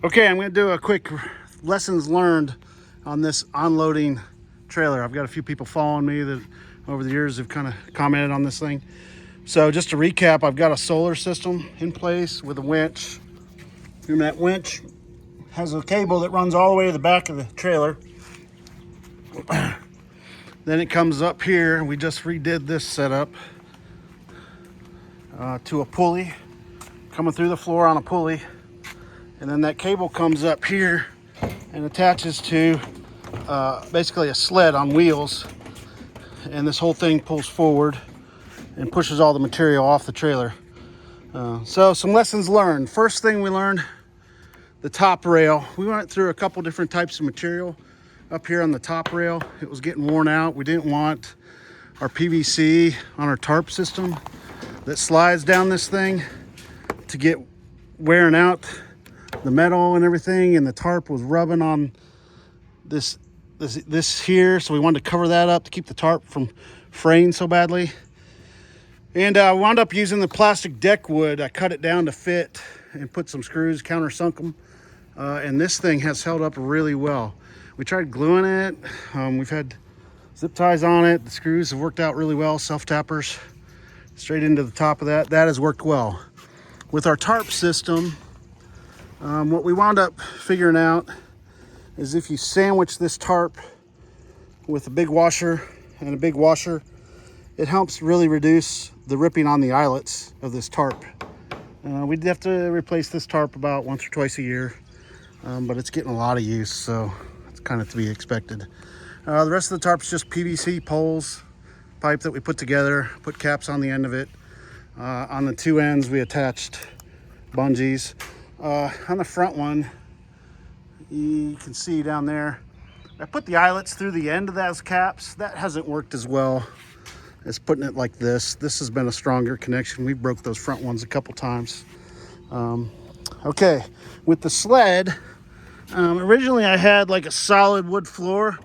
Okay, I'm gonna do a quick lessons learned on this unloading trailer. I've got a few people following me that over the years have kind of commented on this thing. So just to recap, I've got a solar system in place with a winch. And that winch has a cable that runs all the way to the back of the trailer. Then it comes up here. We just redid this setup to a pulley, coming through the floor on a pulley. And then that cable comes up here and attaches to basically a sled on wheels. And this whole thing pulls forward and pushes all the material off the trailer. So some lessons learned. First thing we learned, the top rail. We went through a couple different types of material up here on the top rail. It was getting worn out. We didn't want our PVC on our tarp system that slides down this thing to get wearing out the metal and everything, and the tarp was rubbing on this here, so we wanted to cover that up to keep the tarp from fraying so badly. And I wound up using the plastic deck wood. I cut it down to fit and put some screws, countersunk them, and this thing has held up really well. We tried gluing it. We've had zip ties on it. The screws have worked out really well, self-tappers straight into the top of that. That has worked well. With our tarp system, what we wound up figuring out is if you sandwich this tarp with a big washer and a big washer, it helps really reduce the ripping on the eyelets of this tarp. We'd have to replace this tarp about once or twice a year, but it's getting a lot of use, so it's kind of to be expected. The rest of the tarp's just PVC poles, pipe that we put together, put caps on the end of it. On the two ends, we attached bungees. On the front one, you can see down there, I put the eyelets through the end of those caps. That hasn't worked as well as putting it like this. This has been a stronger connection. We broke those front ones a couple times. Okay, with the sled, originally I had like a solid wood floor,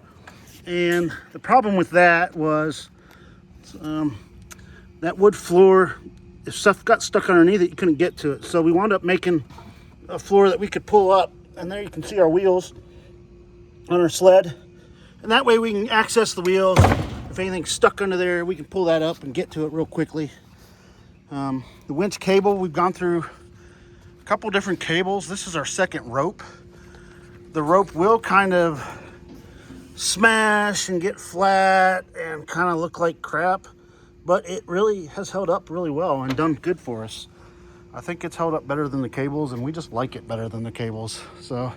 and the problem with that was that wood floor, if stuff got stuck underneath it, you couldn't get to it. So we wound up making a floor that we could pull up, and there you can see our wheels on our sled, and that way we can access the wheels. If anything's stuck under there, we can pull that up and get to it real quickly. The winch cable, we've gone through a couple different cables. This is our second rope. The rope will kind of smash and get flat and kind of look like crap, but it really has held up really well and done good for us. I think it's held up better than the cables, and we just like it better than the cables. So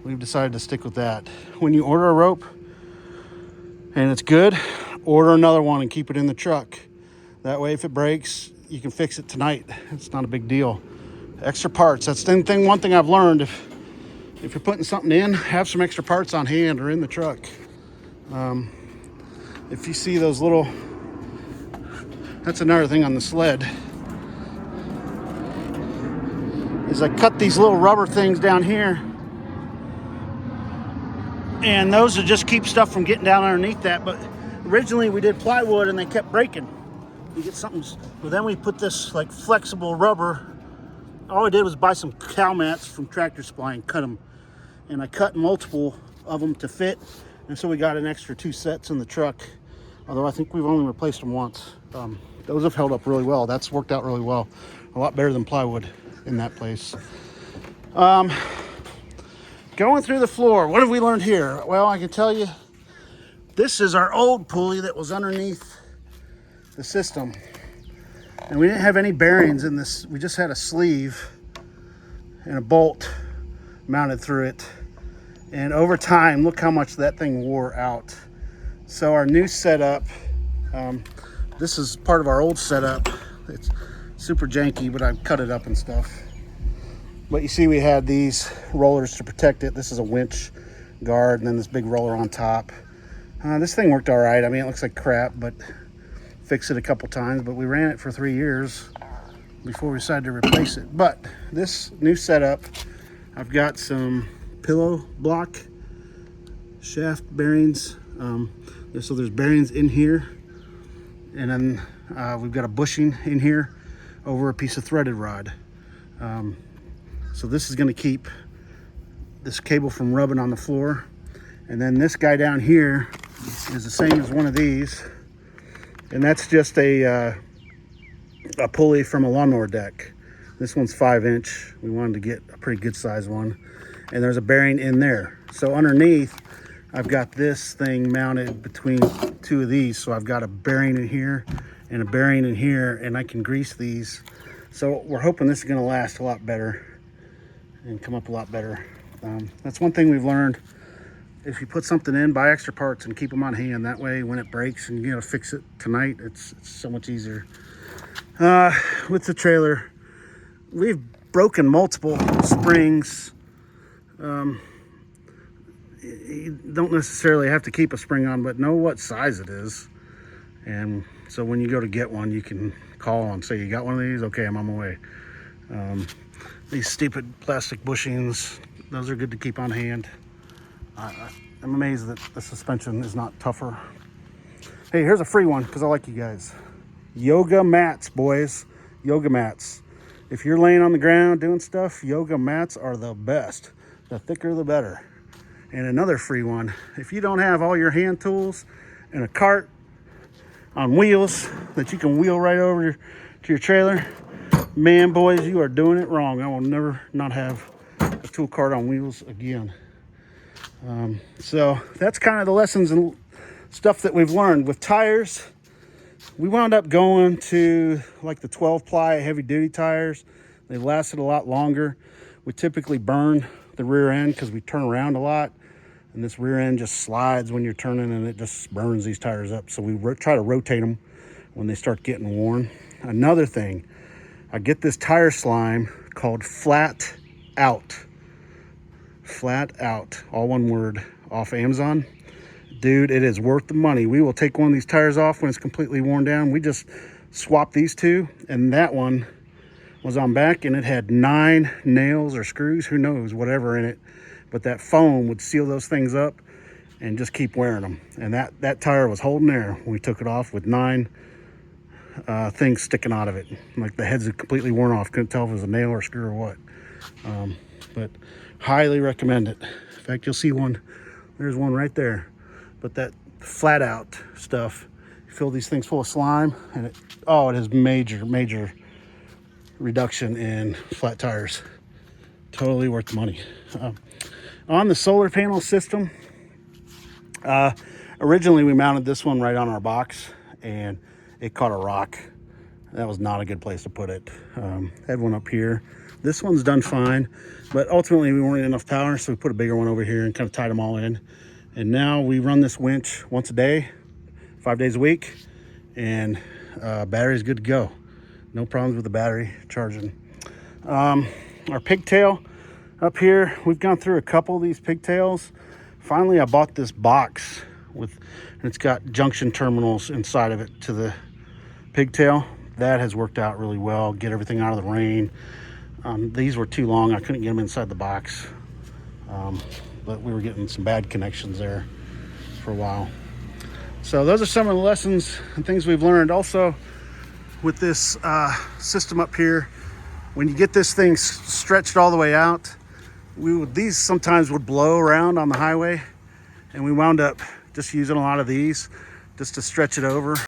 we've decided to stick with that. When you order a rope and it's good, order another one and keep it in the truck. That way, if it breaks, you can fix it tonight. It's not a big deal. Extra parts, that's the thing. One thing I've learned, if you're putting something in, have some extra parts on hand or in the truck. If you see those little, that's another thing on the sled, is I cut these little rubber things down here, and those will just keep stuff from getting down underneath that. But originally we did plywood and they kept breaking. You get something, but then we put this like flexible rubber. All I did was buy some cow mats from Tractor Supply and cut them, and I cut multiple of them to fit, and so we got an extra 2 sets in the truck, although I think we've only replaced them once. Those have held up really well. That's worked out really well, a lot better than plywood in that place. Going through the floor, what have we learned here? Well, I can tell you, this is our old pulley that was underneath the system, and we didn't have any bearings in this. We just had a sleeve and a bolt mounted through it, and over time, look how much that thing wore out. So our new setup, this is part of our old setup. It's super janky, but I've cut it up and stuff. But you see, we had these rollers to protect it. This is a winch guard, and then this big roller on top. This thing worked all right. I mean, it looks like crap, but fixed it a couple times. But we ran it for 3 years before we decided to replace it. But this new setup, I've got some pillow block shaft bearings. So there's bearings in here, and then we've got a bushing in here over a piece of threaded rod. So this is going to keep this cable from rubbing on the floor. And then this guy down here is the same as one of these. And that's just a pulley from a lawnmower deck. This one's 5-inch. We wanted to get a pretty good size one. And there's a bearing in there. So underneath, I've got this thing mounted between two of these. So I've got a bearing in here and a bearing in here, and I can grease these. So we're hoping this is gonna last a lot better and come up a lot better. That's one thing we've learned. If you put something in, buy extra parts and keep them on hand. That way when it breaks and you gotta fix it tonight, it's so much easier. With the trailer, we've broken multiple springs. You don't necessarily have to keep a spring on, but know what size it is. And so when you go to get one, you can call and say, you got one of these? Okay, I'm on my way. These stupid plastic bushings, those are good to keep on hand. I'm amazed that the suspension is not tougher. Hey, here's a free one because I like you guys. Yoga mats, boys. Yoga mats. If you're laying on the ground doing stuff, yoga mats are the best. The thicker, the better. And another free one. If you don't have all your hand tools and a cart on wheels that you can wheel right over to your trailer, man, boys, you are doing it wrong. I will never not have a tool cart on wheels again. So that's kind of the lessons and stuff that we've learned. With tires, we wound up going to like the 12-ply heavy duty tires. They lasted a lot longer. We typically burn the rear end because we turn around a lot, and this rear end just slides when you're turning, and it just burns these tires up. So we try to rotate them when they start getting worn. Another thing, I get this tire slime called Flat Out. Flat Out, all one word, off Amazon. Dude, it is worth the money. We will take one of these tires off when it's completely worn down. We just swapped these two, and that one was on back, and it had 9 nails or screws, who knows, whatever in it. But that foam would seal those things up and just keep wearing them. And that tire was holding there when we took it off with 9 things sticking out of it. Like the heads had completely worn off. Couldn't tell if it was a nail or screw or what. But highly recommend it. In fact, you'll see one. There's one right there. But that Flat Out stuff, you fill these things full of slime, and it has major reduction in flat tires. Totally worth the money. On the solar panel system, originally we mounted this one right on our box, and it caught a rock. That was not a good place to put it. Had one up here. This one's done fine, but ultimately we weren't enough power, so we put a bigger one over here and kind of tied them all in. And now we run this winch once a day, 5 days a week, and battery's good to go. No problems with the battery charging. Our pigtail up here, we've gone through a couple of these pigtails. Finally, I bought this box and it's got junction terminals inside of it to the pigtail. That has worked out really well. Get everything out of the rain. These were too long. I couldn't get them inside the box. But we were getting some bad connections there for a while. So those are some of the lessons and things we've learned. Also, with this system up here, when you get this thing stretched all the way out, these sometimes would blow around on the highway, and we wound up just using a lot of these just to stretch it over.